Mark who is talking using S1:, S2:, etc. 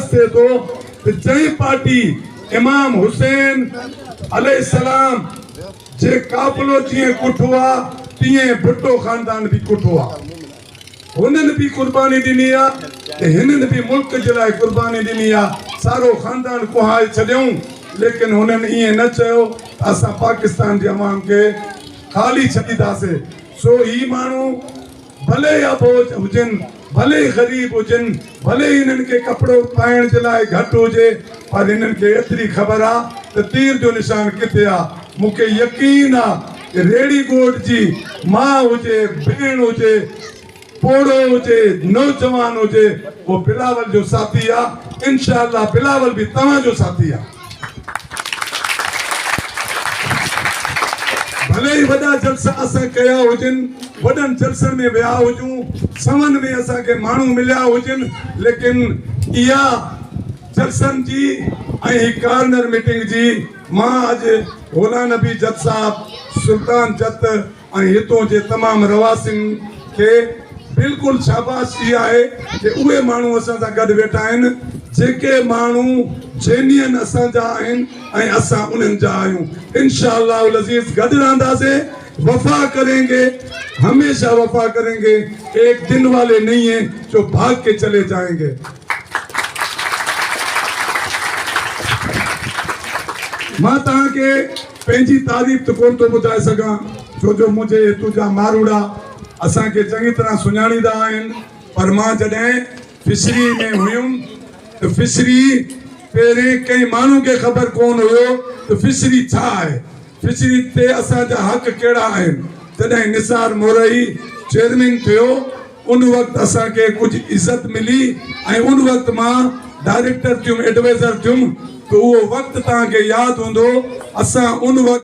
S1: एहसास थे तो जै पार्टी इमाम हुसैन अलैहिस्सलाम जे काफिलो जीअं कुठो आ तीअं भुट्टो खानदान भी कुठो आ। हुननि भी कुर्बानी ॾिनी आहे, हिननि भी मुल्क जे लाइ कुर्बानी ॾिनी आहे। सारो खानदान कुहाए छॾियऊं, लेकिन हुननि ईअं न चयो असां पाकिस्तान जे अवाम के खाली छॾींदासीं। सो ही माण्हू भले अबोज हुजनि, भले गरीब हुजनि, भले हिननि के कपिड़ो पाइण जे लाइ घटि हुजे, पर हिननि खे एतिरी ख़बर आहे त तीर जो निशान किथे आहे। मूंखे यकीन आहे रेड़ी गोड जी मां हुजे, भेण हुजे, पोड़ो हुजे, नौजवान हुजे, वो बिलावल जो साथी आहे। इंशाअल्लाह बिलावल भी तव्हांजो साथी आहे। भले ही वॾा जलसा असां कया हुजनि, वॾनि जलसनि में विया हुजूं, सवन में असांखे माण्हू मिलिया हुजनि, लेकिन इहा जलसनि जी ऐं ही कार्नर मीटिंग जी मां अॼु होला नबी जत साहब, सुल्तान जत ऐं हितों जे तमामु रवासिन खे बिल्कुलु शाबाशी आहे कि उहे माण्हू असां सां गॾु वेठा आहिनि जेके माण्हू जेनियन असांजा आहिनि ऐं असां उन्हनि जा आहियूं। इंशाअल्लाह अज़ीज़ गॾु रहंदासीं, वफा करेंगे, हमेशा वफा करेंगे। एक दिन वाले नहीं है जो भाग के चले जाएंगे। मां तव्हांखे पंहिंजी तारीफ़ त कोन थो ॿुधाए सघां, छो जो मुंहिंजे हितूं जा मारूड़ा असांखे चङी तरह सुञाणींदा आहिनि। पर मां जॾहिं फिशरी में हुयुमि त फिशरी पहिरें कंहिं माण्हू खे ख़बर कोन हुयो त फिशरी छा आहे, फिशरी ते असांजा हक़ कहिड़ा आहिनि। जॾहिं निसार मोरई चेयरमैन थियो उन वक़्तु असांखे कुझु इज़त मिली ऐं उन वक़्तु मां डायरेक्टर थियुमि, एडवाइज़र थियुमि। त उहो वक़्तु तव्हांखे यादि हूंदो, असां उन वक़्तु